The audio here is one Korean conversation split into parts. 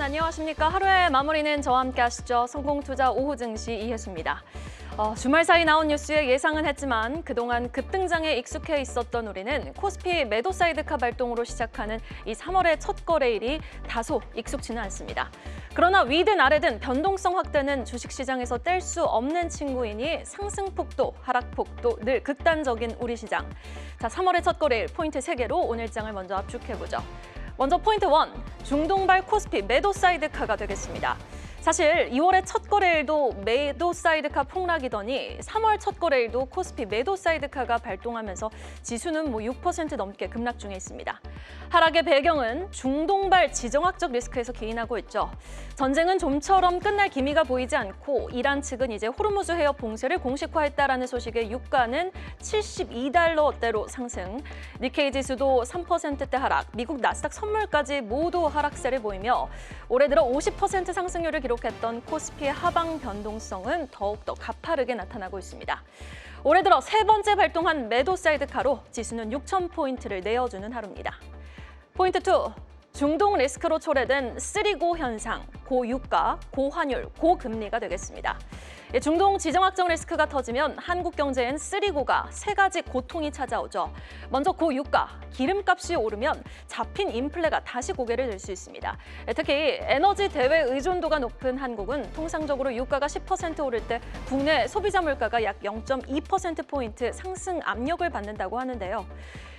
안녕하십니까. 하루의 마무리는 저와 함께 하시죠. 성공투자 오후 증시 이혜수입니다. 주말 사이 나온 뉴스에 예상은 했지만 그동안 급등장에 익숙해 있었던 우리는 코스피 매도 사이드카 발동으로 시작하는 이 3월의 첫 거래일이 다소 익숙치는 않습니다. 그러나 위든 아래든 변동성 확대는 주식시장에서 뗄 수 없는 친구이니 상승폭도 하락폭도 늘 극단적인 우리 시장. 자, 3월의 첫 거래일 포인트 3개로 오늘 장을 먼저 압축해보죠. 먼저 포인트 1, 중동발 코스피 매도 사이드카가 되겠습니다. 사실 2월의 첫 거래일도 매도 사이드카 폭락이더니 3월 첫 거래일도 코스피 매도 사이드카가 발동하면서 지수는 6% 넘게 급락 중에 있습니다. 하락의 배경은 중동발 지정학적 리스크에서 기인하고 있죠. 전쟁은 좀처럼 끝날 기미가 보이지 않고 이란 측은 이제 호르무즈 해협 봉쇄를 공식화했다라는 소식에 유가는 72달러대로 상승, 니케이 지수도 3%대 하락, 미국 나스닥 선물까지 모두 하락세를 보이며 올해 들어 50% 상승률을 기록했던 코스피의 하방 변동성은 더욱더 가파르게 나타나고 있습니다. 올해 들어 세 번째 발동한 매도 사이드카로 지수는 6,000포인트를 내어주는 하루입니다. 포인트 2, 중동 리스크로 초래된 쓰리고 현상, 고유가, 고환율, 고금리가 되겠습니다. 중동 지정학적 리스크가 터지면 한국 경제엔 쓰리고가 세 가지 고통이 찾아오죠. 먼저 고유가, 기름값이 오르면 잡힌 인플레가 다시 고개를 들 수 있습니다. 특히 에너지 대외 의존도가 높은 한국은 통상적으로 유가가 10% 오를 때 국내 소비자 물가가 약 0.2%포인트 상승 압력을 받는다고 하는데요.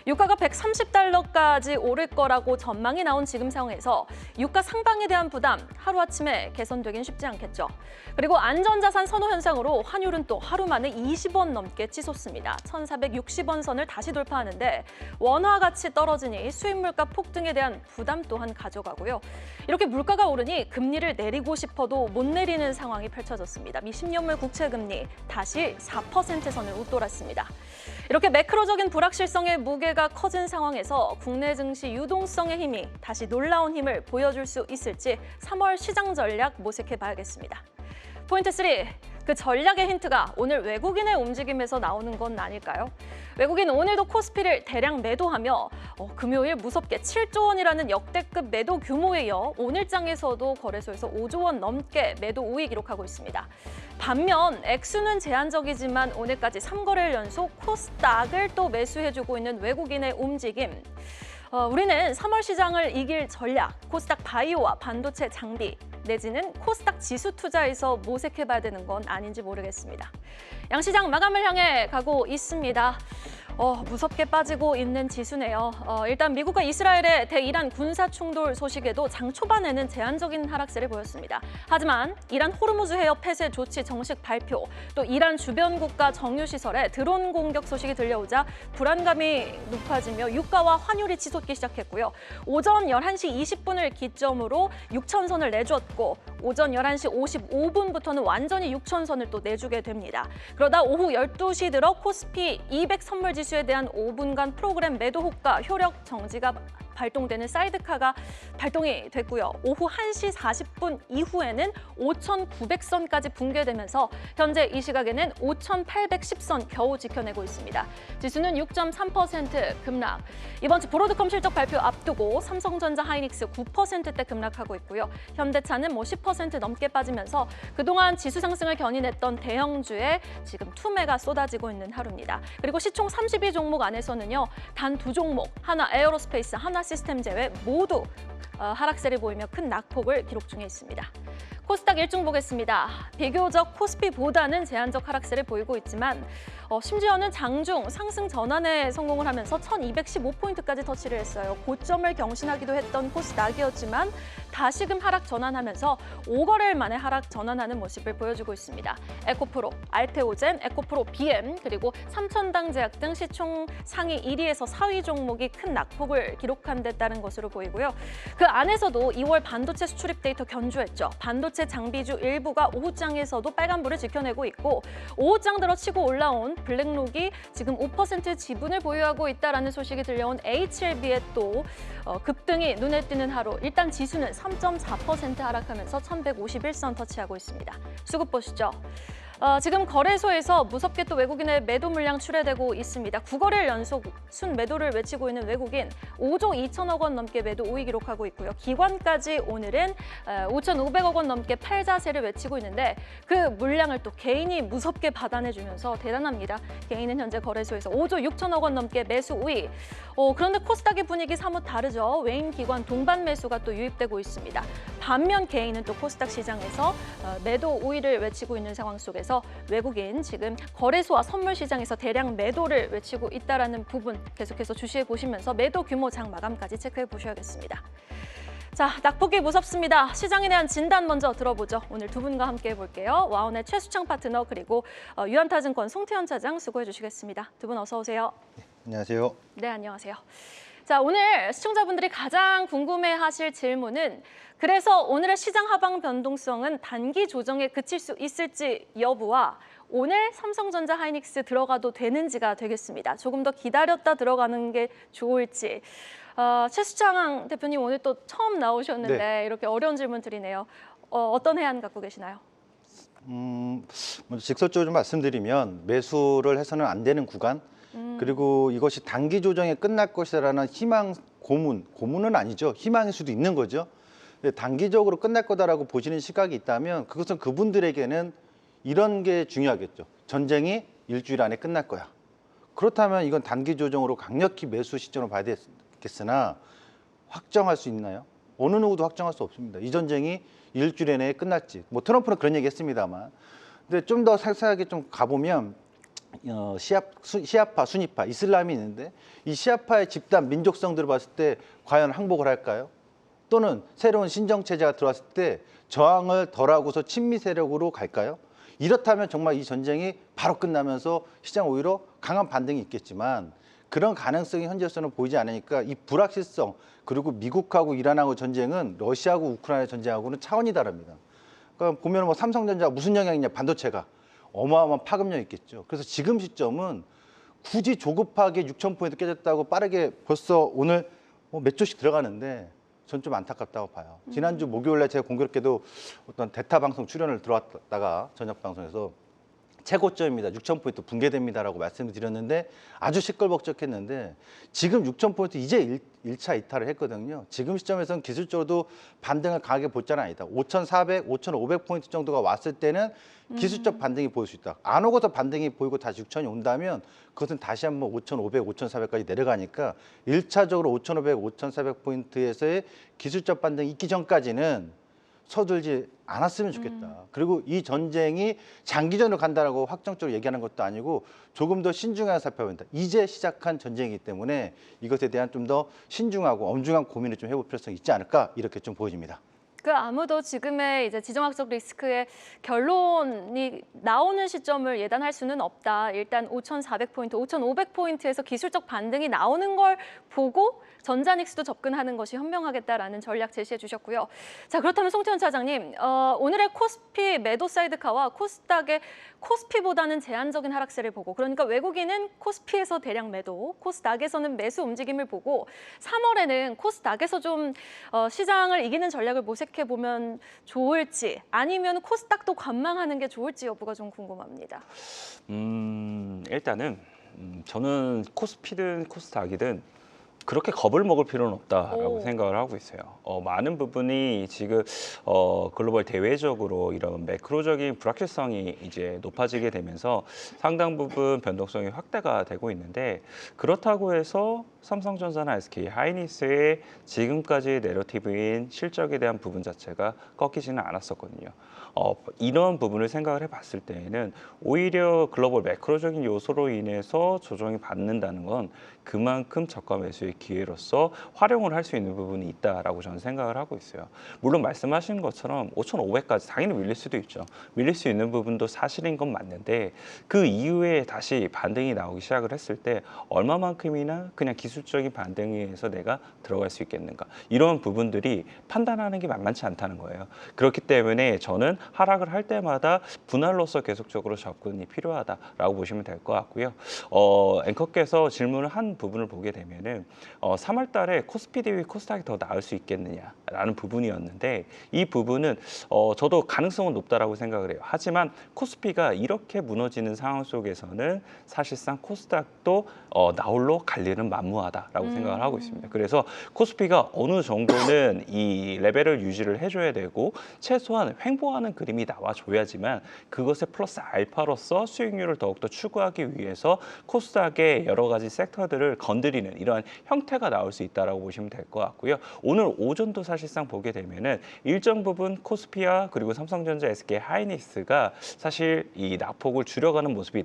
유가가 130달러까지 오를 거라고 전망이 나온 지금 상황에서 유가 상방에 대한 부담 하루아침에 개선되긴 쉽지 않겠죠. 그리고 안전자산 선호 현상으로 환율은 또 하루 만에 20원 넘게 치솟습니다. 1,460원 선을 다시 돌파하는데 원화 가치 떨어지니 수입 물가 폭등에 대한 부담 또한 가져가고요. 이렇게 물가가 오르니 금리를 내리고 싶어도 못 내리는 상황이 펼쳐졌습니다. 미 10년물 국채 금리 다시 4% 선을 웃돌았습니다. 이렇게 매크로적인 불확실성의 무게가 커진 상황에서 국내 증시 유동성의 힘이 다시 놀라운 힘을 보여줄 수 있을지 3월 시장 전략 모색해 봐야겠습니다. 포인트 3, 그 전략의 힌트가 오늘 외국인의 움직임에서 나오는 건 아닐까요? 외국인 오늘도 코스피를 대량 매도하며 금요일 무섭게 7조 원이라는 역대급 매도 규모에 이어 오늘장에서도 거래소에서 5조 원 넘게 매도 우위 기록하고 있습니다. 반면 액수는 제한적이지만 오늘까지 3거래일 연속 코스닥을 또 매수해주고 있는 외국인의 움직임. 우리는 3월 시장을 이길 전략, 코스닥 바이오와 반도체 장비, 내지는 코스닥 지수 투자에서 모색해봐야 되는 건 아닌지 모르겠습니다. 양시장 마감을 향해 가고 있습니다. 무섭게 빠지고 있는 지수네요. 일단 미국과 이스라엘의 대이란 군사 충돌 소식에도 장 초반에는 제한적인 하락세를 보였습니다. 하지만 이란 호르무즈 해협 폐쇄 조치 정식 발표, 또 이란 주변 국가 정유시설에 드론 공격 소식이 들려오자 불안감이 높아지며 유가와 환율이 치솟기 시작했고요. 오전 11시 20분을 기점으로 6천선을 내줬고 오전 11시 55분부터는 완전히 6천선을 또 내주게 됩니다. 그러다 오후 12시 들어 코스피 200 선물 지수에 대한 5분간 프로그램 매도 호가 효력 정지가 발동되는 사이드카가 발동이 됐고요. 오후 1시 40분 이후에는 5,900선까지 붕괴되면서 현재 이 시각에는 5,810선 겨우 지켜내고 있습니다. 지수는 6.3% 급락. 이번 주 브로드컴 실적 발표 앞두고 삼성전자 하이닉스 9%대 급락하고 있고요. 현대차는 10% 넘게 빠지면서 그동안 지수 상승을 견인했던 대형주에 지금 투매가 쏟아지고 있는 하루입니다. 그리고 시총 32종목 안에서는요. 단 2종목, 하나 에어로스페이스, 하나 시스템 제외 모두 하락세를 보이며 큰 낙폭을 기록 중에 있습니다. 코스닥 일중 보겠습니다. 비교적 코스피보다는 제한적 하락세를 보이고 있지만 심지어는 장중 상승 전환에 성공을 하면서 1,215포인트까지 터치를 했어요. 고점을 경신하기도 했던 코스닥이었지만 다시금 하락 전환하면서 5거래일 만에 하락 전환하는 모습을 보여주고 있습니다. 에코프로, 알테오젠, 에코프로 BM, 그리고 삼천당제약 등 시총 상위 1위에서 4위 종목이 큰 낙폭을 기록한 데 따른 것으로 보이고요. 그 안에서도 2월 반도체 수출입 데이터 견주했죠. 반도체 장비주 일부가 오후장에서도 빨간불을 지켜내고 있고 오후장 들어 치고 올라온 블랙록이 지금 5% 지분을 보유하고 있다는 소식이 들려온 HLB의 또 급등이 눈에 띄는 하루. 일단 지수는 3.4% 하락하면서 1,151선 터치하고 있습니다. 수급 보시죠. 지금 거래소에서 무섭게 또 외국인의 매도 물량 출회되고 있습니다. 9거래일 연속 순매도를 외치고 있는 외국인 5조 2천억 원 넘게 매도 우위 기록하고 있고요. 기관까지 오늘은 5,500억 원 넘게 팔자세를 외치고 있는데 그 물량을 또 개인이 무섭게 받아내주면서 대단합니다. 개인은 현재 거래소에서 5조 6천억 원 넘게 매수 우위. 그런데 코스닥의 분위기 사뭇 다르죠. 외인 기관 동반 매수가 또 유입되고 있습니다. 반면 개인은 또 코스닥 시장에서 매도 우위를 외치고 있는 상황 속에서 외국인 지금 거래소와 선물 시장에서 대량 매도를 외치고 있다는 부분 계속해서 주시해 보시면서 매도 규모 장 마감까지 체크해 보셔야겠습니다. 자, 낙폭이 무섭습니다. 시장에 대한 진단 먼저 들어보죠. 오늘 두 분과 함께 해볼게요. 와운의 최수창 파트너 그리고 유한타증권 송태현 차장 수고해 주시겠습니다. 두 분 어서 오세요. 안녕하세요. 네, 안녕하세요. 자, 오늘 시청자분들이 가장 궁금해하실 질문은 그래서 오늘의 시장 하방 변동성은 단기 조정에 그칠 수 있을지 여부와 오늘 삼성전자 하이닉스 들어가도 되는지가 되겠습니다. 조금 더 기다렸다 들어가는 게 좋을지. 최수창 대표님 오늘 또 처음 나오셨는데 네. 이렇게 어려운 질문 드리네요. 어떤 해안 갖고 계시나요? 먼저 직설적으로 좀 말씀드리면 매수를 해서는 안 되는 구간 그리고 이것이 단기 조정에 끝날 것이라는 희망 고문은 아니죠. 희망일 수도 있는 거죠. 근데 단기적으로 끝날 거다라고 보시는 시각이 있다면 그것은 그분들에게는 이런 게 중요하겠죠. 전쟁이 일주일 안에 끝날 거야. 그렇다면 이건 단기 조정으로 강력히 매수 시점으로 봐야 되겠으나 확정할 수 있나요? 어느 누구도 확정할 수 없습니다. 이 전쟁이 일주일 내에 끝날지. 뭐 트럼프는 그런 얘기 했습니다만. 근데 좀 더 상세하게 좀 가보면 시아파, 수니파, 이슬람이 있는데 이 시아파의 집단 민족성들을 봤을 때 과연 항복을 할까요? 또는 새로운 신정체제가 들어왔을 때 저항을 덜하고서 친미 세력으로 갈까요? 이렇다면 정말 이 전쟁이 바로 끝나면서 시장 오히려 강한 반등이 있겠지만 그런 가능성이 현재로서는 보이지 않으니까 이 불확실성 그리고 미국하고 이란하고 전쟁은 러시아하고 우크라이나 전쟁하고는 차원이 다릅니다. 그러니까 보면 뭐 삼성전자 무슨 영향이 있냐 반도체가 어마어마한 파급력이 있겠죠. 그래서 지금 시점은 굳이 조급하게 6,000포인트 깨졌다고 빠르게 벌써 오늘 몇 조씩 들어가는데 전 좀 안타깝다고 봐요. 지난주 목요일에 제가 공교롭게도 어떤 대타 방송 출연을 들어왔다가 저녁 방송에서 최고점입니다. 6,000포인트 붕괴됩니다라고 말씀을 드렸는데 아주 시끌벅적했는데 지금 6,000포인트 이제 1차 이탈을 했거든요. 지금 시점에서는 기술적으로도 반등을 강하게 볼 자는 아니다. 5,400, 5,500포인트 정도가 왔을 때는 기술적 반등이 보일 수 있다. 안 오고서 반등이 보이고 다시 6,000이 온다면 그것은 다시 한번 5,500, 5,400까지 내려가니까 1차적으로 5,500, 5,400포인트에서의 기술적 반등이 있기 전까지는 서둘지 않았으면 좋겠다. 그리고 이 전쟁이 장기전으로 간다라고 확정적으로 얘기하는 것도 아니고 조금 더 신중하게 살펴야 된다. 이제 시작한 전쟁이기 때문에 이것에 대한 좀 더 신중하고 엄중한 고민을 좀 해볼 필요성이 있지 않을까 이렇게 좀 보여집니다. 그 아무도 지금의 이제 지정학적 리스크의 결론이 나오는 시점을 예단할 수는 없다. 일단 5,400포인트, 5,500포인트에서 기술적 반등이 나오는 걸 보고 전자닉스도 접근하는 것이 현명하겠다라는 전략 제시해 주셨고요. 자, 그렇다면 송태현 차장님, 오늘의 코스피 매도 사이드카와 코스닥의 코스피보다는 제한적인 하락세를 보고 그러니까 외국인은 코스피에서 대량 매도, 코스닥에서는 매수 움직임을 보고 3월에는 코스닥에서 좀 시장을 이기는 전략을 모색해 보면 좋을지 아니면 코스닥도 관망하는 게 좋을지 여부가 좀 궁금합니다. 일단은 저는 코스피든 코스닥이든 그렇게 겁을 먹을 필요는 없다라고 생각을 하고 있어요. 많은 부분이 지금 글로벌 대외적으로 이런 매크로적인 불확실성이 이제 높아지게 되면서 상당 부분 변동성이 확대가 되고 있는데 그렇다고 해서 삼성전자나 SK 하이닉스의 지금까지 내러티브인 실적에 대한 부분 자체가 꺾이지는 않았었거든요. 이런 부분을 생각을 해봤을 때에는 오히려 글로벌 매크로적인 요소로 인해서 조정이 받는다는 건 그만큼 저가 매수의 기회로서 활용을 할 수 있는 부분이 있다라고 저는 생각을 하고 있어요. 물론 말씀하신 것처럼 5,500까지 당연히 밀릴 수도 있죠. 밀릴 수 있는 부분도 사실인 건 맞는데 그 이후에 다시 반등이 나오기 시작을 했을 때 얼마만큼이나 그냥 기술적인 반등에 의해서 내가 들어갈 수 있겠는가. 이런 부분들이 판단하는 게 만만치 않다는 거예요. 그렇기 때문에 저는 하락을 할 때마다 분할로서 계속적으로 접근이 필요하다라고 보시면 될 것 같고요. 앵커께서 질문을 한 부분을 보게 되면은 3월 달에 코스피 대비 코스닥이 더 나을 수 있겠느냐라는 부분이었는데 이 부분은 저도 가능성은 높다라고 생각을 해요. 하지만 코스피가 이렇게 무너지는 상황 속에서는 사실상 코스닥도 나홀로 갈 일은 만무하다라고 생각을 하고 있습니다. 그래서 코스피가 어느 정도는 이 레벨을 유지를 해줘야 되고 최소한 횡보하는 그림이 나와줘야지만 그것에 플러스 알파로서 수익률을 더욱더 추구하기 위해서 코스닥의 여러 가지 섹터들을 건드리는 이러한 형태가 나올 수 있다라고 보시면 될 것 같고요. 오늘 오전도 사실상 보게 되면은 일정 부분 코스피와 그리고 삼성전자, SK 하이닉스가 사실 이 낙폭을 줄여가는 모습이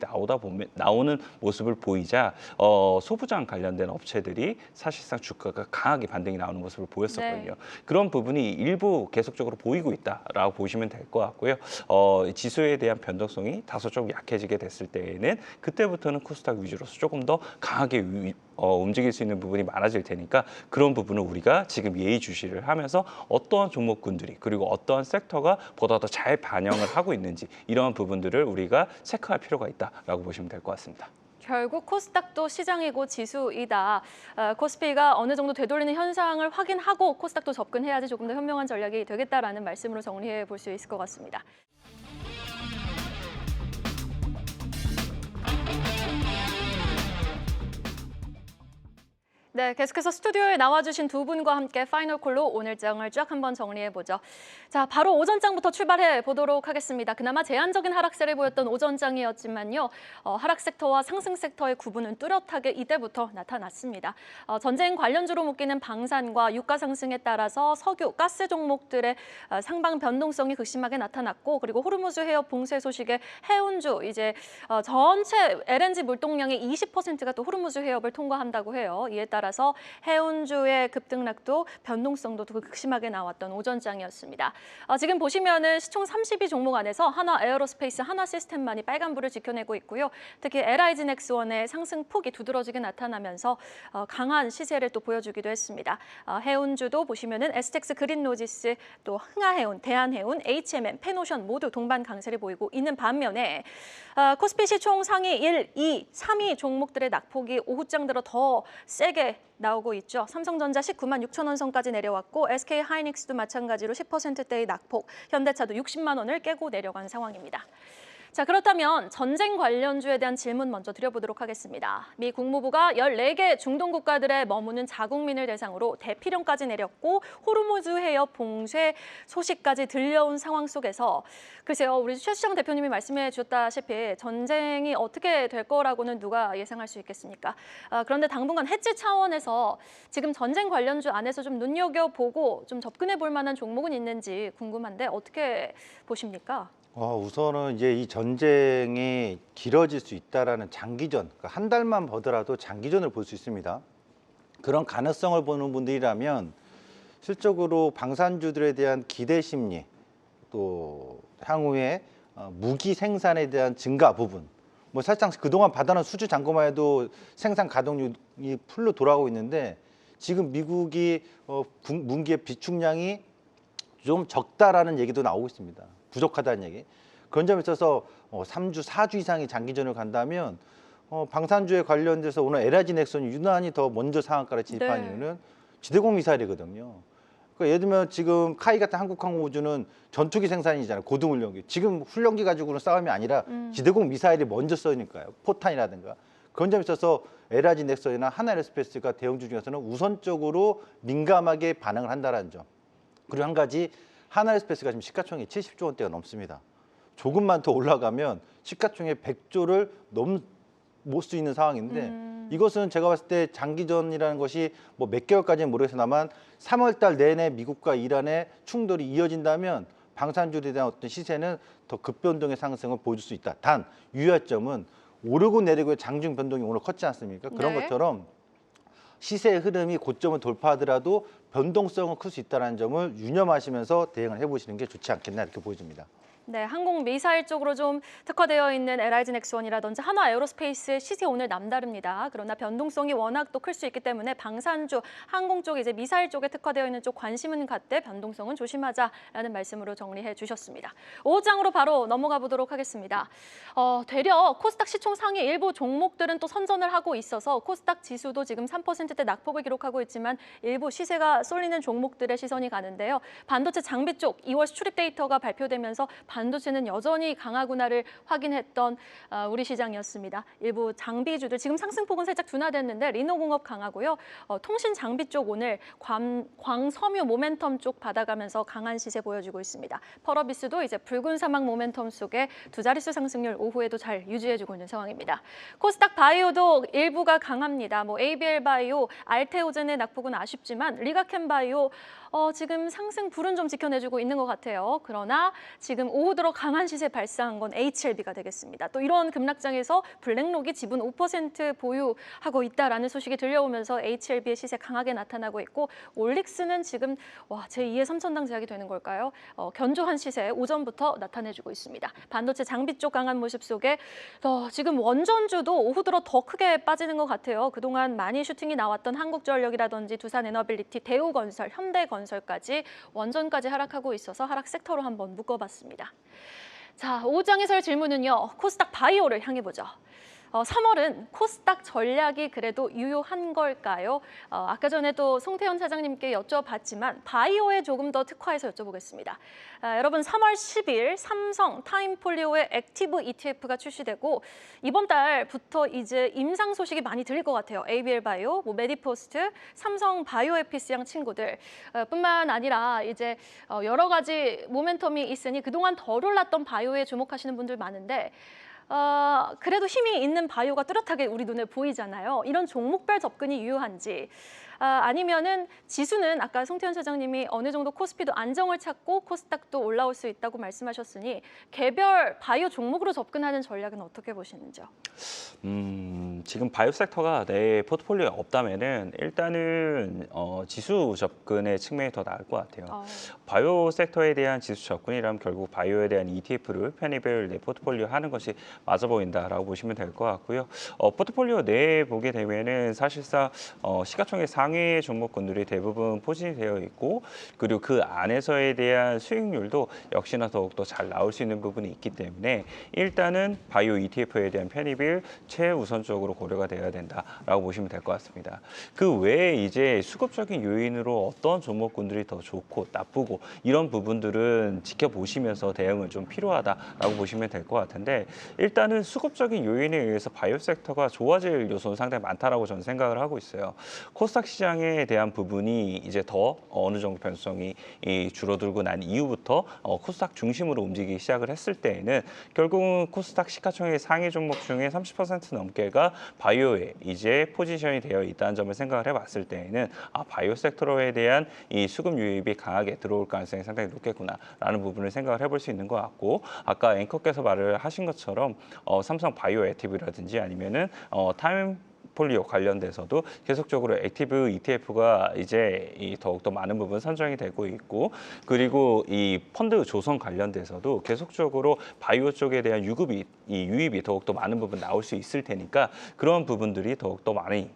나오는 모습을 보이자 소부장 관련된 업체들이 사실상 주가가 강하게 반등이 나오는 모습을 보였었거든요. 네. 그런 부분이 일부 계속적으로 보이고 있다라고 보시면 될 것 같고요. 지수에 대한 변동성이 다소 좀 약해지게 됐을 때에는 그때부터는 코스닥 위주로서 조금 더 강하게 움직일 수 있는 부분이 많아질 테니까 그런 부분을 우리가 지금 예의주시를 하면서 어떠한 종목군들이 그리고 어떠한 섹터가 보다 더 잘 반영을 하고 있는지 이러한 부분들을 우리가 체크할 필요가 있다라고 보시면 될 것 같습니다. 결국 코스닥도 시장이고 지수이다. 코스피가 어느 정도 되돌리는 현상을 확인하고 코스닥도 접근해야지 조금 더 현명한 전략이 되겠다라는 말씀으로 정리해 볼 수 있을 것 같습니다. 네, 계속해서 스튜디오에 나와주신 두 분과 함께 파이널 콜로 오늘 장을 쫙 한번 정리해보죠. 자, 바로 오전장부터 출발해 보도록 하겠습니다. 그나마 제한적인 하락세를 보였던 오전장이었지만요. 하락 섹터와 상승 섹터의 구분은 뚜렷하게 이때부터 나타났습니다. 전쟁 관련주로 묶이는 방산과 유가 상승에 따라서 석유, 가스 종목들의 상방 변동성이 극심하게 나타났고 그리고 호르무즈 해협 봉쇄 소식에 해운주 이제 전체 LNG 물동량의 20%가 또 호르무즈 해협을 통과한다고 해요. 이에 따라서 해운주의 급등락도 변동성도 극심하게 나왔던 오전장이었습니다. 지금 보시면은 시총 32 종목 안에서 하나 에어로스페이스, 하나 시스템만이 빨간불을 지켜내고 있고요. 특히 LIG 넥스원의 상승폭이 두드러지게 나타나면서 강한 시세를 또 보여주기도 했습니다. 해운주도 보시면은 STX 그린로지스, 또 흥하해운, 대한해운, HMM, 페노션 모두 동반 강세를 보이고 있는 반면에 코스피 시총 상위 1, 2, 3위 종목들의 낙폭이 오후장 들어 더 세게 나오고 있죠. 삼성전자 19만 6천 원 선까지 내려왔고 SK 하이닉스도 마찬가지로 10%대의 낙폭, 현대차도 60만 원을 깨고 내려간 상황입니다. 자, 그렇다면 전쟁 관련주에 대한 질문 먼저 드려보도록 하겠습니다. 미 국무부가 14개 중동 국가들에 머무는 자국민을 대상으로 대피령까지 내렸고 호르무즈 해협 봉쇄 소식까지 들려온 상황 속에서 글쎄요, 우리 최 시장 대표님이 말씀해 주셨다시피 전쟁이 어떻게 될 거라고는 누가 예상할 수 있겠습니까? 그런데 당분간 해지 차원에서 지금 전쟁 관련주 안에서 좀 눈여겨보고 좀 접근해 볼 만한 종목은 있는지 궁금한데 어떻게 보십니까? 우선은 이제 이 전쟁이 길어질 수 있다라는 장기전, 그러니까 한 달만 보더라도 장기전을 볼 수 있습니다. 그런 가능성을 보는 분들이라면 실적으로 방산주들에 대한 기대 심리, 또 향후에 무기 생산에 대한 증가 부분, 뭐 살짝 그동안 받아놓은 수주 잔고만 해도 생산 가동률이 풀로 돌아가고 있는데 지금 미국이 문기의 비축량이 좀 적다라는 얘기도 나오고 있습니다. 부족하다는 얘기. 그런 점에 있어서 3주, 4주 이상의 장기전을 간다면 방산주에 관련돼서 오늘 LIG 넥슨이 유난히 더 먼저 상한가를 진입한 이유는 지대공 미사일이거든요. 그러니까 예를 들면 지금 카이 같은 한국항공우주는 전투기 생산이잖아요. 고등훈련기. 지금 훈련기 가지고는 싸움이 아니라 지대공 미사일이 먼저 써니까요. 포탄이라든가. 그런 점에 있어서 LIG 넥슨이나 하나에어스페이스가 대형주 중에서는 우선적으로 민감하게 반응을 한다는 점. 그리고 한 가지 하나에어스페이스가 지금 시가총액이 70조 원대가 넘습니다. 조금만 더 올라가면 시가총액 100조를 넘을 수 있는 상황인데 이것은 제가 봤을 때 장기전이라는 것이 뭐 몇 개월까지는 모르겠으나만 3월 달 내내 미국과 이란의 충돌이 이어진다면 방산주에 대한 어떤 시세는 더 급변동의 상승을 보여줄 수 있다. 단 유의할 점은 오르고 내리고의 장중 변동이 오늘 컸지 않습니까? 그런 것처럼 시세의 흐름이 고점을 돌파하더라도 변동성은 클 수 있다는 점을 유념하시면서 대응을 해보시는 게 좋지 않겠나 이렇게 보여집니다. 네, 항공 미사일 쪽으로 좀 특화되어 있는 LIG 넥스원이라든지 한화 에어로스페이스의 시세 오늘 남다릅니다. 그러나 변동성이 워낙 또 클 수 있기 때문에 방산주, 항공 쪽 이제 미사일 쪽에 특화되어 있는 쪽 관심은 갖되 변동성은 조심하자라는 말씀으로 정리해 주셨습니다. 5장으로 바로 넘어가 보도록 하겠습니다. 되려 코스닥 시총 상위 일부 종목들은 또 선전을 하고 있어서 코스닥 지수도 지금 3%대 낙폭을 기록하고 있지만 일부 시세가 쏠리는 종목들의 시선이 가는데요. 반도체 장비 쪽 2월 수출입 데이터가 발표되면서 반도체는 여전히 강하구나를 확인했던 우리 시장이었습니다. 일부 장비주들 지금 상승폭은 살짝 둔화됐는데 리노공업 강하고요. 통신 장비 쪽 오늘 광섬유 모멘텀 쪽 받아가면서 강한 시세 보여주고 있습니다. 펄어비스도 이제 붉은 사막 모멘텀 속에 두 자릿수 상승률 오후에도 잘 유지해주고 있는 상황입니다. 코스닥 바이오도 일부가 강합니다. ABL 바이오, 알테오젠의 낙폭은 아쉽지만 리가켄 바이오 지금 상승 불은 좀 지켜내주고 있는 것 같아요. 그러나 지금 오후 들어 강한 시세 발생한 건 HLB가 되겠습니다. 또 이런 급락장에서 블랙록이 지분 5% 보유하고 있다라는 소식이 들려오면서 HLB의 시세 강하게 나타나고 있고 올릭스는 지금 제2의 삼천당 제약이 되는 걸까요? 견조한 시세 오전부터 나타내주고 있습니다. 반도체 장비 쪽 강한 모습 속에 지금 원전주도 오후 들어 더 크게 빠지는 것 같아요. 그동안 많이 슈팅이 나왔던 한국전력이라든지 두산에너빌리티, 대우건설, 현대건설까지 원전까지 하락하고 있어서 하락 섹터로 한번 묶어봤습니다. 자, 5장에서의 질문은요. 코스닥 바이오를 향해 보죠. 3월은 코스닥 전략이 그래도 유효한 걸까요? 아까 전에도 송태현 사장님께 여쭤봤지만 바이오에 조금 더 특화해서 여쭤보겠습니다. 여러분 3월 10일 삼성 타임폴리오의 액티브 ETF가 출시되고 이번 달부터 이제 임상 소식이 많이 들릴 것 같아요. ABL 바이오, 메디포스트, 삼성 바이오에피스양 친구들 뿐만 아니라 이제 여러 가지 모멘텀이 있으니 그동안 덜 올랐던 바이오에 주목하시는 분들 많은데 그래도 힘이 있는 바이오가 뚜렷하게 우리 눈에 보이잖아요. 이런 종목별 접근이 유효한지 아니면은 지수는 아까 송태현 사장님이 어느 정도 코스피도 안정을 찾고 코스닥도 올라올 수 있다고 말씀하셨으니 개별 바이오 종목으로 접근하는 전략은 어떻게 보시는지요? 지금 바이오 섹터가 내 포트폴리오에 없다면은 일단은 지수 접근의 측면이 더 나을 것 같아요. 바이오 섹터에 대한 지수 접근이라면 결국 바이오에 대한 ETF를 편입을 내 포트폴리오 하는 것이 맞아 보인다라고 보시면 될 것 같고요. 포트폴리오 내에 보게 되면은 사실상 시가총액 상위 종목군들이 대부분 포진이 되어 있고 그리고 그 안에서에 대한 수익률도 역시나 더욱더 잘 나올 수 있는 부분이 있기 때문에 일단은 바이오 ETF에 대한 편입을 최우선적으로 고려가 돼야 된다라고 보시면 될 것 같습니다. 그 외에 이제 수급적인 요인으로 어떤 종목군들이 더 좋고 나쁘고 이런 부분들은 지켜보시면서 대응을 좀 필요하다라고 보시면 될 것 같은데 일단은 수급적인 요인에 의해서 바이오 섹터가 좋아질 요소는 상당히 많다라고 저는 생각을 하고 있어요. 코스닥 시장에 대한 부분이 이제 더 어느 정도 변수성이 줄어들고 난 이후부터 코스닥 중심으로 움직이기 시작을 했을 때에는 결국은 코스닥 시가총액 상위 종목 중에 30% 넘게가 바이오에 이제 포지션이 되어 있다는 점을 생각을 해봤을 때에는 바이오 섹터에 대한 이 수급 유입이 강하게 들어올 가능성이 상당히 높겠구나라는 부분을 생각을 해볼 수 있는 것 같고 아까 앵커께서 말을 하신 것처럼 삼성 바이오 액티브라든지 아니면은 폴리오 관련돼서도 계속적으로 액티브 ETF가 이제 더욱더 많은 부분 선정이 되고 있고 그리고 이 펀드 조성 관련돼서도 계속적으로 바이오 쪽에 대한 유입이 더욱더 많은 부분 나올 수 있을 테니까 그런 부분들이 더욱더 많이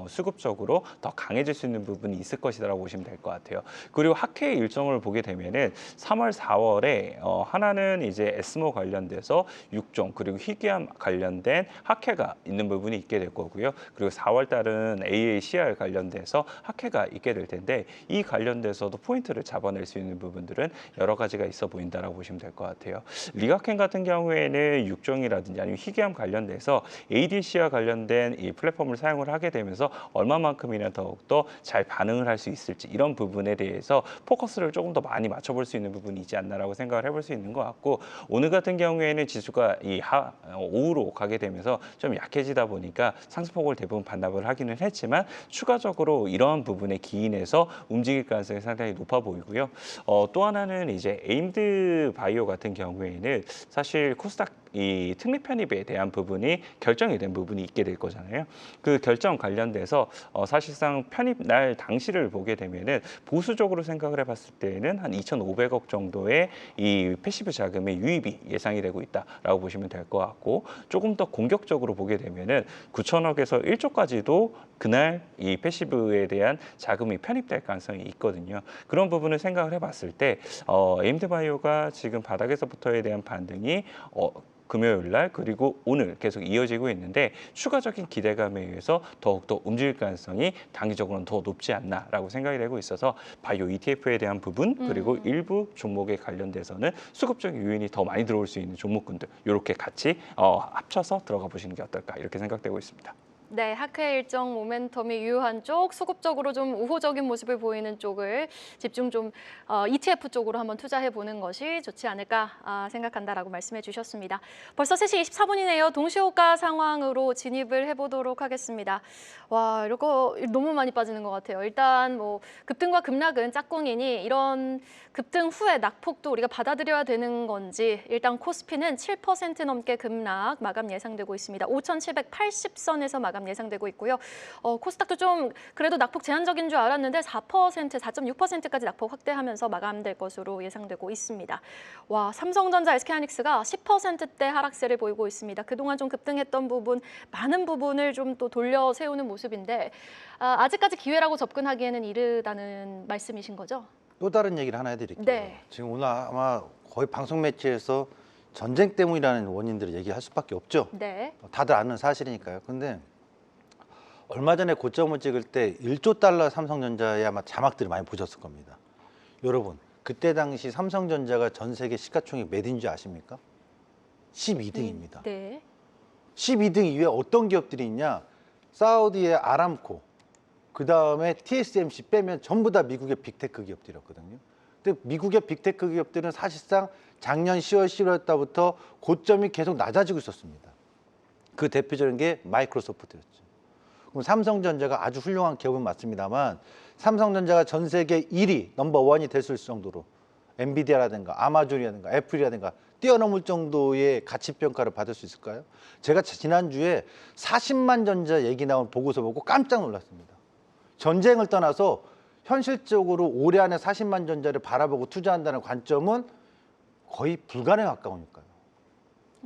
수급적으로 더 강해질 수 있는 부분이 있을 것이라고 보시면 될 것 같아요. 그리고 학회 일정을 보게 되면은 3월, 4월에 하나는 이제 에스모 관련돼서 6종 그리고 희귀암 관련된 학회가 있는 부분이 있게 될 거고요. 그리고 4월 달은 AACR 관련돼서 학회가 있게 될 텐데 이 관련돼서도 포인트를 잡아낼 수 있는 부분들은 여러 가지가 있어 보인다라고 보시면 될 것 같아요. 리가켄 같은 경우에는 6종이라든지 아니면 희귀암 관련돼서 ADC와 관련된 이 플랫폼을 사용을 하게 되면서 얼마만큼이나 더욱더 잘 반응을 할 수 있을지 이런 부분에 대해서 포커스를 조금 더 많이 맞춰볼 수 있는 부분이 있지 않나라고 생각을 해볼 수 있는 것 같고 오늘 같은 경우에는 지수가 오후로 가게 되면서 좀 약해지다 보니까 상승폭을 대부분 반납을 하기는 했지만 추가적으로 이러한 부분에 기인해서 움직일 가능성이 상당히 높아 보이고요. 또 하나는 이제 에임드 바이오 같은 경우에는 사실 코스닥 이 특례 편입에 대한 부분이 결정이 된 부분이 있게 될 거잖아요. 그 결정 관련돼서 사실상 편입 날 당시를 보게 되면은 보수적으로 생각을 해봤을 때에는 한 2,500억 정도의 이 패시브 자금의 유입이 예상이 되고 있다라고 보시면 될 것 같고, 조금 더 공격적으로 보게 되면은 9천억에서 1조까지도 그날 이 패시브에 대한 자금이 편입될 가능성이 있거든요. 그런 부분을 생각을 해봤을 때 에임드바이오가 지금 바닥에서부터에 대한 반등이 금요일 날 그리고 오늘 계속 이어지고 있는데, 추가적인 기대감에 의해서 더욱더 움직일 가능성이 단기적으로는 더 높지 않나라고 생각이 되고 있어서, 바이오 ETF에 대한 부분 그리고 일부 종목에 관련돼서는 수급적인 요인이 더 많이 들어올 수 있는 종목군들, 이렇게 같이 합쳐서 들어가 보시는 게 어떨까, 이렇게 생각되고 있습니다. 네, 하크의 일정 모멘텀이 유효한 쪽, 수급적으로 좀 우호적인 모습을 보이는 쪽을 집중 좀 ETF 쪽으로 한번 투자해 보는 것이 좋지 않을까 생각한다라고 말씀해 주셨습니다. 벌써 3시 24분이네요. 동시호가 상황으로 진입을 해보도록 하겠습니다. 와, 이거 너무 많이 빠지는 것 같아요. 일단 뭐 급등과 급락은 짝꿍이니 이런 급등 후에 낙폭도 우리가 받아들여야 되는 건지, 일단 코스피는 7% 넘게 급락 마감 예상되고 있습니다. 5,780선에서 마감 예상되고 있고요. 코스닥도 좀 그래도 낙폭 제한적인 줄 알았는데 4%, 4.6%까지 낙폭 확대하면서 마감될 것으로 예상되고 있습니다. 와, 삼성전자, SK하이닉스가 10%대 하락세를 보이고 있습니다. 그동안 좀 급등했던 부분, 많은 부분을 좀 또 돌려 세우는 모습인데 아직까지 기회라고 접근하기에는 이르다는 말씀이신 거죠? 또 다른 얘기를 하나 해드릴게요. 네. 지금 오늘 아마 거의 방송 매체에서 전쟁 때문이라는 원인들을 얘기할 수밖에 없죠. 네. 다들 아는 사실이니까요. 근데 얼마 전에 고점을 찍을 때 1조 달러 삼성전자에 아마 자막들을 많이 보셨을 겁니다. 여러분, 그때 당시 삼성전자가 전 세계 시가총액 몇인 줄 아십니까? 12등입니다. 네. 12등 이후에 어떤 기업들이 있냐? 사우디의 아람코, 그 다음에 TSMC 빼면 전부 다 미국의 빅테크 기업들이었거든요. 근데 미국의 빅테크 기업들은 사실상 작년 10월, 11월 달부터 고점이 계속 낮아지고 있었습니다. 그 대표적인 게 마이크로소프트였죠. 그럼 삼성전자가 아주 훌륭한 기업은 맞습니다만, 삼성전자가 전 세계 1위, 넘버1이 됐을 정도로 엔비디아라든가 아마존이라든가 애플이라든가 뛰어넘을 정도의 가치평가를 받을 수 있을까요? 제가 지난주에 40만 전자 얘기 나온 보고서 보고 깜짝 놀랐습니다. 전쟁을 떠나서 현실적으로 올해 안에 40만 전자를 바라보고 투자한다는 관점은 거의 불가능에 가까우니까요.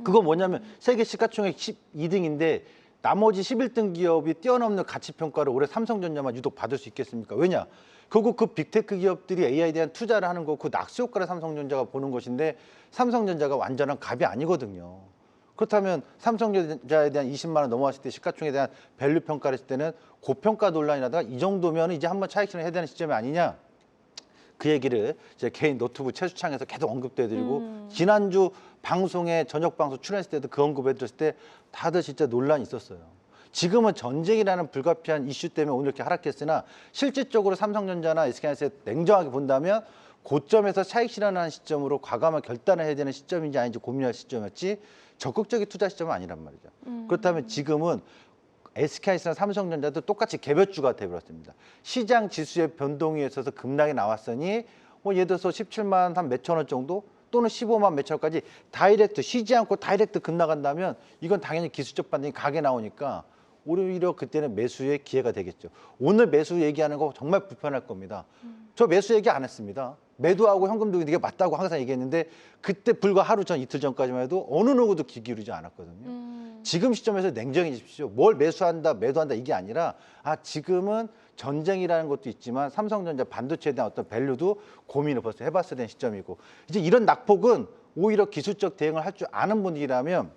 그거 뭐냐면 세계 시가총액 12등인데 나머지 11등 기업이 뛰어넘는 가치평가를 올해 삼성전자만 유독 받을 수 있겠습니까? 왜냐? 결국 그 빅테크 기업들이 AI에 대한 투자를 하는 거, 그 낙수 효과를 삼성전자가 보는 것인데 삼성전자가 완전한 갑이 아니거든요. 그렇다면 삼성전자에 대한 20만 원 넘어갔을 때 시가총액에 대한 밸류 평가를 했을 때는 고평가 논란이라다가 이 정도면 이제 한번 차익 실현 해야 되는 시점이 아니냐. 그 얘기를 제 개인 노트북 최수창에서 계속 언급해드리고 지난주 방송에 저녁 방송 출연했을 때도 그 언급해드렸을 때 다들 진짜 논란이 있었어요. 지금은 전쟁이라는 불가피한 이슈 때문에 오늘 이렇게 하락했으나 실질적으로 삼성전자나 SK하이닉스에 냉정하게 본다면 고점에서 차익 실현하는 시점으로 과감한 결단을 해야 되는 시점인지 아닌지 고민할 시점이었지 적극적인 투자 시점은 아니란 말이죠. 그렇다면 지금은 SK하이닉스나 삼성전자도 똑같이 개별주가 되어버렸습니다. 시장 지수의 변동에 있어서 급락이 나왔으니 예를 들어서 17만 한 몇천 원 정도 또는 15만 몇천 원까지 다이렉트 쉬지 않고 다이렉트 급락한다면 이건 당연히 기술적 반등이 가게 나오니까 오히려 그때는 매수의 기회가 되겠죠. 오늘 매수 얘기하는 거 정말 불편할 겁니다. 저 매수 얘기 안 했습니다. 매도하고 현금 들고 이게 맞다고 항상 얘기했는데 그때 불과 하루 전 이틀 전까지만 해도 어느 누구도 귀 기울이지 않았거든요. 지금 시점에서 냉정해지십시오. 뭘 매수한다 매도한다 이게 아니라 지금은 전쟁이라는 것도 있지만 삼성전자 반도체에 대한 어떤 밸류도 고민을 벌써 해봤어야 되는 시점이고, 이제 이런 낙폭은 오히려 기술적 대응을 할 줄 아는 분들이라면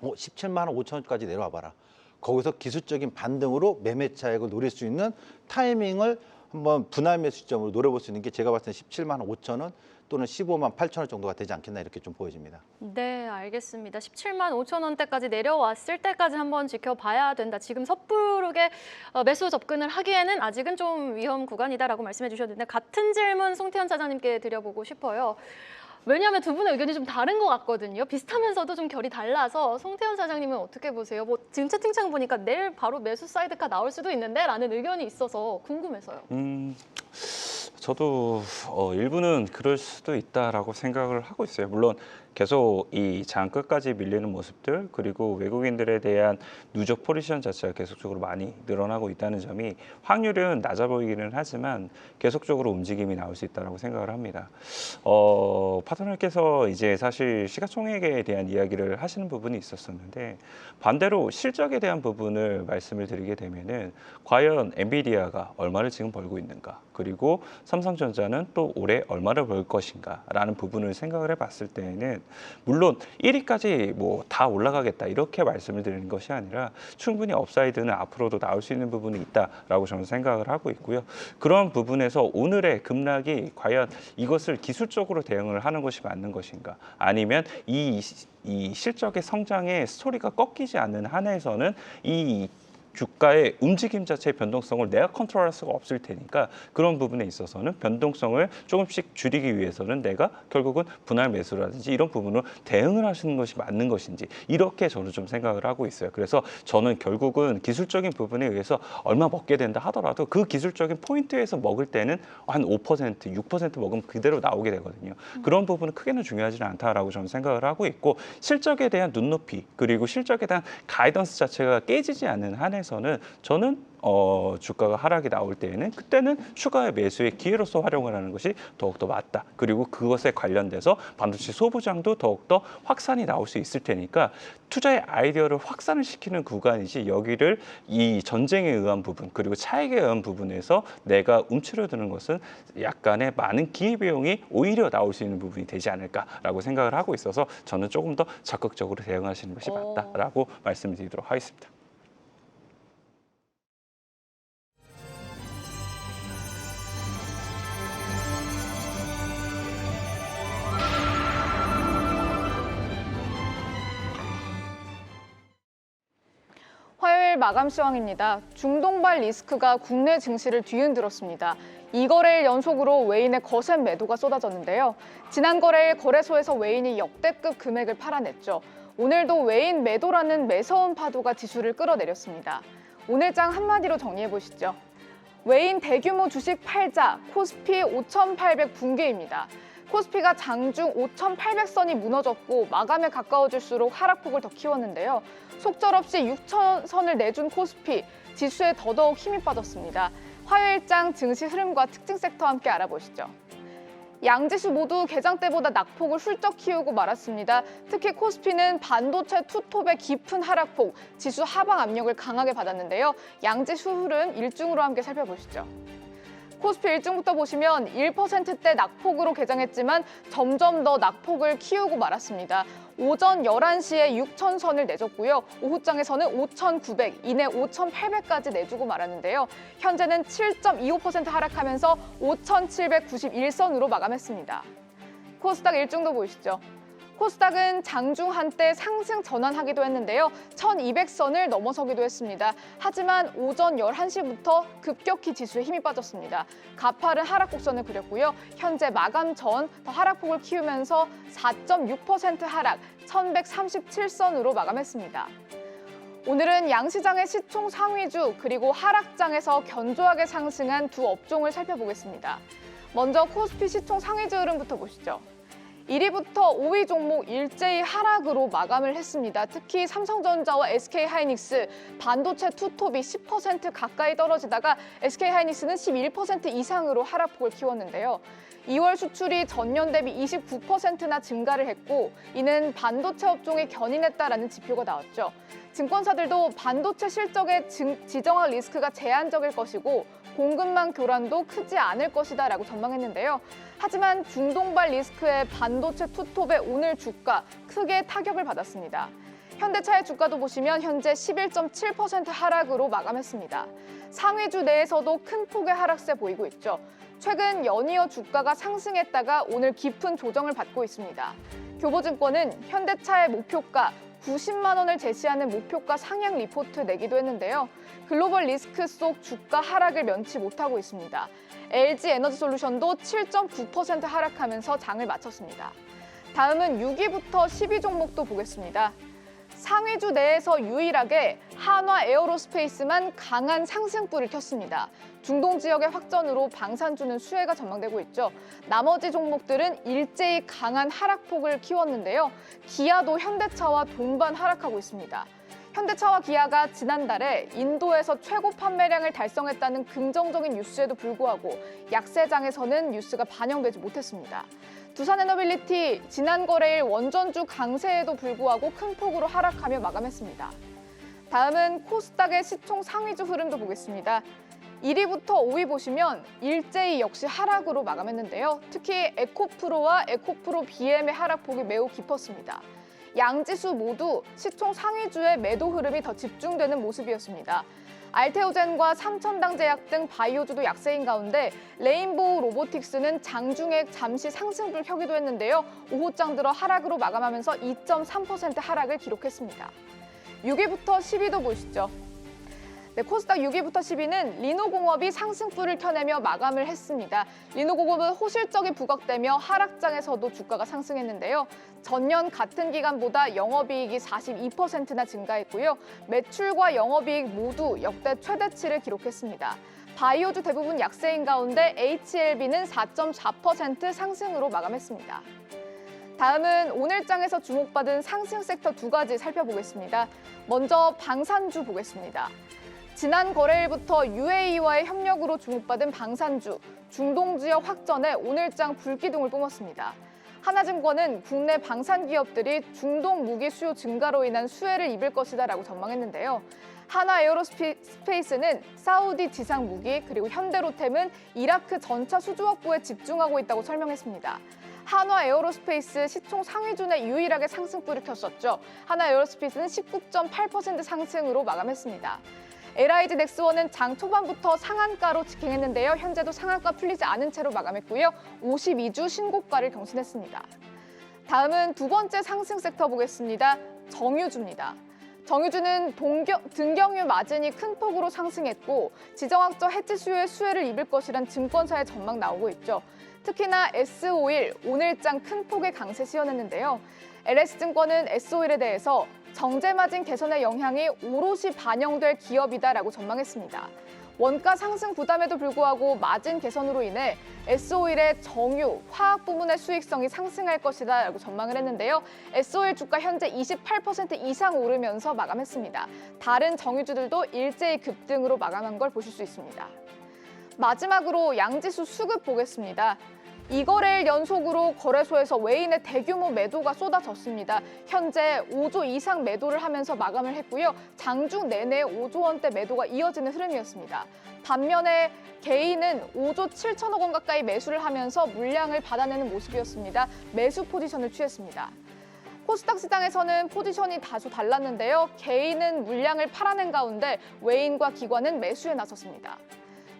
17만 원 5천 원까지 내려와 봐라. 거기서 기술적인 반등으로 매매 차익을 노릴 수 있는 타이밍을 한번 분할 매수 시점으로 노려볼 수 있는 게 제가 봤을 때 17만 5천 원 또는 15만 8천 원 정도가 되지 않겠나 이렇게 좀 보여집니다. 네, 알겠습니다. 17만 5천 원대까지 내려왔을 때까지 한번 지켜봐야 된다. 지금 섣부르게 매수 접근을 하기에는 아직은 좀 위험 구간이다라고 말씀해 주셨는데, 같은 질문 송태현 차장님께 드려보고 싶어요. 왜냐하면 두 분의 의견이 좀 다른 것 같거든요. 비슷하면서도 좀 결이 달라서 송태현 사장님은 어떻게 보세요? 뭐 지금 채팅창 보니까 내일 바로 매수 사이드카 나올 수도 있는데 라는 의견이 있어서 궁금해서요. 저도 일부는 그럴 수도 있다라고 생각을 하고 있어요. 물론 계속 이 장 끝까지 밀리는 모습들 그리고 외국인들에 대한 누적 포지션 자체가 계속적으로 많이 늘어나고 있다는 점이 확률은 낮아 보이기는 하지만 계속적으로 움직임이 나올 수 있다고 생각을 합니다. 파트너께서 이제 사실 시가총액에 대한 이야기를 하시는 부분이 있었었는데 반대로 실적에 대한 부분을 말씀을 드리게 되면은 과연 엔비디아가 얼마를 지금 벌고 있는가 그리고 삼성전자는 또 올해 얼마를 벌 것인가라는 부분을 생각을 해봤을 때에는 물론 1위까지 뭐 다 올라가겠다 이렇게 말씀을 드리는 것이 아니라 충분히 업사이드는 앞으로도 나올 수 있는 부분이 있다라고 저는 생각을 하고 있고요. 그런 부분에서 오늘의 급락이 과연 이것을 기술적으로 대응을 하는 것이 맞는 것인가 아니면 이 실적의 성장의 스토리가 꺾이지 않는 한에서는 이 주가의 움직임 자체의 변동성을 내가 컨트롤할 수가 없을 테니까 그런 부분에 있어서는 변동성을 조금씩 줄이기 위해서는 내가 결국은 분할 매수라든지 이런 부분으로 대응을 하시는 것이 맞는 것인지 이렇게 저는 좀 생각을 하고 있어요. 그래서 저는 결국은 기술적인 부분에 의해서 얼마 먹게 된다 하더라도 그 기술적인 포인트에서 먹을 때는 한 5%, 6% 먹으면 그대로 나오게 되거든요. 그런 부분은 크게는 중요하지는 않다라고 저는 생각을 하고 있고 실적에 대한 눈높이 그리고 실적에 대한 가이던스 자체가 깨지지 않는 한에서는 저는 주가가 하락이 나올 때에는 그때는 추가의 매수의 기회로서 활용을 하는 것이 더욱더 맞다. 그리고 그것에 관련돼서 반도체 소부장도 더욱더 확산이 나올 수 있을 테니까 투자의 아이디어를 확산을 시키는 구간이지 여기를 이 전쟁에 의한 부분 그리고 차익에 의한 부분에서 내가 움츠러드는 것은 약간의 많은 기회비용이 오히려 나올 수 있는 부분이 되지 않을까라고 생각을 하고 있어서 저는 조금 더 적극적으로 대응하시는 것이 맞다라고 말씀드리도록 하겠습니다. 화요일 마감 시황입니다. 중동발 리스크가 국내 증시를 뒤흔들었습니다. 2거래일 연속으로 외인의 거센 매도가 쏟아졌는데요. 지난 거래일 거래소에서 외인이 역대급 금액을 팔아냈죠. 오늘도 외인 매도라는 매서운 파도가 지수를 끌어내렸습니다. 오늘 장 한마디로 정리해보시죠. 외인 대규모 주식 팔자, 코스피 5,800 붕괴입니다. 코스피가 장중 5,800선이 무너졌고 마감에 가까워질수록 하락폭을 더 키웠는데요. 속절없이 6,000선을 내준 코스피, 지수에 더더욱 힘이 빠졌습니다. 화요일장 증시 흐름과 특징 섹터 함께 알아보시죠. 양지수 모두 개장 때보다 낙폭을 훌쩍 키우고 말았습니다. 특히 코스피는 반도체 투톱의 깊은 하락폭, 지수 하방 압력을 강하게 받았는데요. 양지수 흐름 일중으로 함께 살펴보시죠. 코스피 일중부터 보시면 1%대 낙폭으로 개장했지만 점점 더 낙폭을 키우고 말았습니다. 오전 11시에 6,000선을 내줬고요. 오후장에서는 5,900, 이내 5,800까지 내주고 말았는데요. 현재는 7.25% 하락하면서 5,791선으로 마감했습니다. 코스닥 일중도 보이시죠? 코스닥은 장중 한때 상승 전환하기도 했는데요. 1,200선을 넘어서기도 했습니다. 하지만 오전 11시부터 급격히 지수에 힘이 빠졌습니다. 가파른 하락 곡선을 그렸고요. 현재 마감 전 더 하락폭을 키우면서 4.6% 하락, 1,137선으로 마감했습니다. 오늘은 양시장의 시총 상위주 그리고 하락장에서 견조하게 상승한 두 업종을 살펴보겠습니다. 먼저 코스피 시총 상위주 흐름부터 보시죠. 1위부터 5위 종목 일제히 하락으로 마감을 했습니다. 특히 삼성전자와 SK하이닉스, 반도체 투톱이 10% 가까이 떨어지다가 SK하이닉스는 11% 이상으로 하락폭을 키웠는데요. 2월 수출이 전년 대비 29%나 증가를 했고 이는 반도체 업종에 견인했다라는 지표가 나왔죠. 증권사들도 반도체 실적의 지정학 리스크가 제한적일 것이고 공급망 교란도 크지 않을 것이다라고 전망했는데요. 하지만 중동발 리스크의 반도체 투톱의 오늘 주가 크게 타격을 받았습니다. 현대차의 주가도 보시면 현재 11.7% 하락으로 마감했습니다. 상위주 내에서도 큰 폭의 하락세 보이고 있죠. 최근 연이어 주가가 상승했다가 오늘 깊은 조정을 받고 있습니다. 교보증권은 현대차의 목표가 90만 원을 제시하는 목표가 상향 리포트 내기도 했는데요. 글로벌 리스크 속 주가 하락을 면치 못하고 있습니다. LG에너지솔루션도 7.9% 하락하면서 장을 마쳤습니다. 다음은 6위부터 10위 종목도 보겠습니다. 상위주 내에서 유일하게 한화 에어로스페이스만 강한 상승불을 켰습니다. 중동 지역의 확전으로 방산주는 수혜가 전망되고 있죠. 나머지 종목들은 일제히 강한 하락폭을 키웠는데요. 기아도 현대차와 동반 하락하고 있습니다. 현대차와 기아가 지난달에 인도에서 최고 판매량을 달성했다는 긍정적인 뉴스에도 불구하고 약세장에서는 뉴스가 반영되지 못했습니다. 두산에너빌리티 지난 거래일 원전주 강세에도 불구하고 큰 폭으로 하락하며 마감했습니다. 다음은 코스닥의 시총 상위주 흐름도 보겠습니다. 1위부터 5위 보시면 일제히 역시 하락으로 마감했는데요. 특히 에코프로와 에코프로 BM의 하락폭이 매우 깊었습니다. 양지수 모두 시총 상위주의 매도 흐름이 더 집중되는 모습이었습니다. 알테오젠과 삼천당제약 등 바이오주도 약세인 가운데 레인보우 로보틱스는 장중에 잠시 상승불 켜기도 했는데요. 오후장 들어 하락으로 마감하면서 2.3% 하락을 기록했습니다. 6위부터 10위도 보시죠. 네, 코스닥 6위부터 10위는 리노공업이 상승불을 켜내며 마감을 했습니다. 리노공업은 호실적이 부각되며 하락장에서도 주가가 상승했는데요. 전년 같은 기간보다 영업이익이 42%나 증가했고요. 매출과 영업이익 모두 역대 최대치를 기록했습니다. 바이오주 대부분 약세인 가운데 HLB는 4.4% 상승으로 마감했습니다. 다음은 오늘장에서 주목받은 상승 섹터 두 가지 살펴보겠습니다. 먼저 방산주 보겠습니다. 지난 거래일부터 UAE와의 협력으로 주목받은 방산주, 중동 지역 확전에 오늘장 불기둥을 뿜었습니다. 하나증권은 국내 방산 기업들이 중동 무기 수요 증가로 인한 수혜를 입을 것이다라고 전망했는데요. 하나 에어로스페이스는 사우디 지상 무기 그리고 현대로템은 이라크 전차 수주 확보에 집중하고 있다고 설명했습니다. 한화 에어로스페이스 시총 상위주 내 유일하게 상승불을 켰었죠. 한화 에어로스페이스는 19.8% 상승으로 마감했습니다. LIG 넥스원은 장 초반부터 상한가로 직행했는데요. 현재도 상한가 풀리지 않은 채로 마감했고요. 52주 신고가를 경신했습니다. 다음은 두 번째 상승 섹터 보겠습니다. 정유주입니다. 정유주는 등경유 마진이 큰 폭으로 상승했고 지정학적 해지 수요의 수혜를 입을 것이란 증권사의 전망 나오고 있죠. 특히나 S-오일 오늘장 큰 폭의 강세 시연했는데요. LS증권은 S-오일에 대해서 정제 마진 개선의 영향이 오롯이 반영될 기업이다라고 전망했습니다. 원가 상승 부담에도 불구하고 마진 개선으로 인해 S-오일의 정유, 화학 부문의 수익성이 상승할 것이다라고 전망을 했는데요. S-오일 주가 현재 28% 이상 오르면서 마감했습니다. 다른 정유주들도 일제히 급등으로 마감한 걸 보실 수 있습니다. 마지막으로 양지수 수급 보겠습니다. 이거래일 연속으로 거래소에서 외인의 대규모 매도가 쏟아졌습니다. 현재 5조 이상 매도를 하면서 마감을 했고요. 장중 내내 5조 원대 매도가 이어지는 흐름이었습니다. 반면에 개인은 5조 7천억 원 가까이 매수를 하면서 물량을 받아내는 모습이었습니다. 매수 포지션을 취했습니다. 코스닥 시장에서는 포지션이 다소 달랐는데요. 개인은 물량을 팔아낸 가운데 외인과 기관은 매수에 나섰습니다.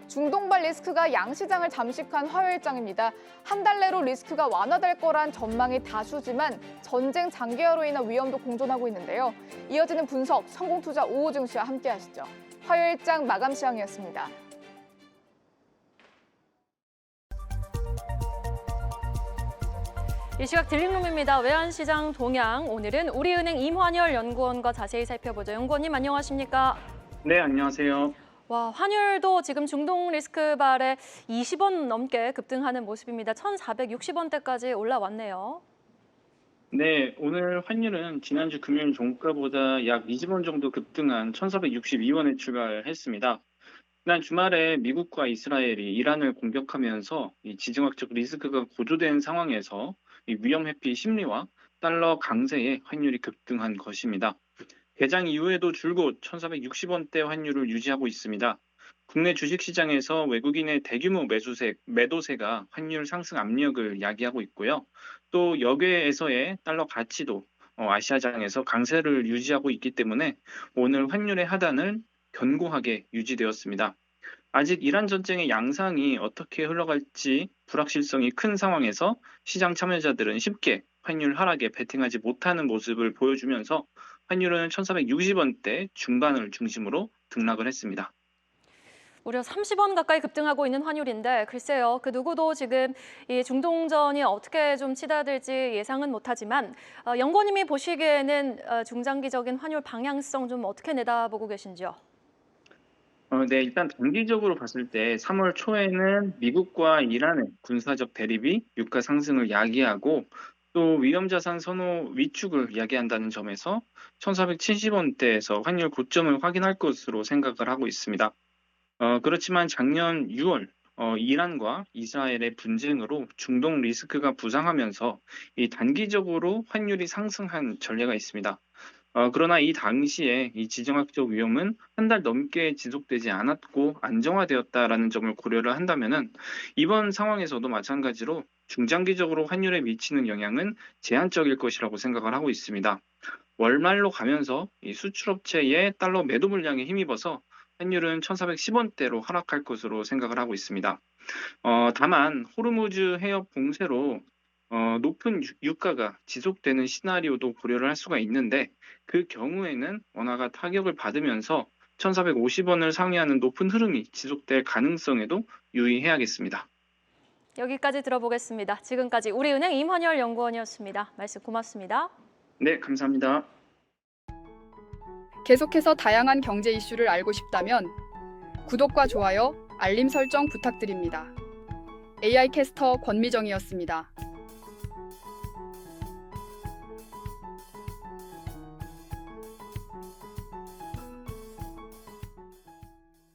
중동발 리스크가 양시장을 잠식한 화요일장입니다. 한 달 내로 리스크가 완화될 거란 전망이 다수지만 전쟁 장기화로 인한 위험도 공존하고 있는데요. 이어지는 분석, 성공투자 오호증 씨와 함께 하시죠. 화요일장 마감 시황이었습니다. 이 시각 딜링룸입니다. 외환시장 동향. 오늘은 우리은행 임환열 연구원과 자세히 살펴보죠. 연구원님 안녕하십니까? 네, 안녕하세요. 와, 환율도 지금 중동 리스크 발에 20원 넘게 급등하는 모습입니다. 1,460원대까지 올라왔네요. 네, 오늘 환율은 지난주 금요일 종가보다 약 20원 정도 급등한 1,462원에 출발했습니다. 지난 주말에 미국과 이스라엘이 이란을 공격하면서 이 지정학적 리스크가 고조된 상황에서 이 위험 회피 심리와 달러 강세에 환율이 급등한 것입니다. 개장 이후에도 줄곧 1,460원대 환율을 유지하고 있습니다. 국내 주식시장에서 외국인의 대규모 매도세가 환율 상승 압력을 야기하고 있고요. 또 여기에서의 달러 가치도 아시아장에서 강세를 유지하고 있기 때문에 오늘 환율의 하단은 견고하게 유지되었습니다. 아직 이란 전쟁의 양상이 어떻게 흘러갈지 불확실성이 큰 상황에서 시장 참여자들은 쉽게 환율 하락에 베팅하지 못하는 모습을 보여주면서 환율은 1,460원대 중반을 중심으로 등락을 했습니다. 무려 30원 가까이 급등하고 있는 환율인데 글쎄요. 그 누구도 지금 이 중동전이 어떻게 좀 치닫을지 예상은 못하지만 연구원님이 보시기에는 중장기적인 환율 방향성 좀 어떻게 내다보고 계신지요? 네, 일단 단기적으로 봤을 때 3월 초에는 미국과 이란의 군사적 대립이 유가 상승을 야기하고 또 위험자산 선호 위축을 야기한다는 점에서 1470원대에서 환율 고점을 확인할 것으로 생각을 하고 있습니다. 그렇지만 작년 6월 이란과 이스라엘의 분쟁으로 중동 리스크가 부상하면서 이 단기적으로 환율이 상승한 전례가 있습니다. 그러나 이 당시에 이 지정학적 위험은 한 달 넘게 지속되지 않았고 안정화되었다라는 점을 고려를 한다면은 이번 상황에서도 마찬가지로 중장기적으로 환율에 미치는 영향은 제한적일 것이라고 생각을 하고 있습니다. 월말로 가면서 이 수출업체의 달러 매도 물량에 힘입어서 환율은 1410원대로 하락할 것으로 생각을 하고 있습니다. 다만 호르무즈 해협 봉쇄로 높은 유가가 지속되는 시나리오도 고려를 할 수가 있는데 그 경우에는 원화가 타격을 받으면서 1450원을 상회하는 높은 흐름이 지속될 가능성에도 유의해야겠습니다. 여기까지 들어보겠습니다. 지금까지 우리은행 임환열 연구원이었습니다. 말씀 고맙습니다. 네, 감사합니다. 계속해서 다양한 경제 이슈를 알고 싶다면 구독과 좋아요, 알림 설정 부탁드립니다. AI 캐스터 권미정이었습니다.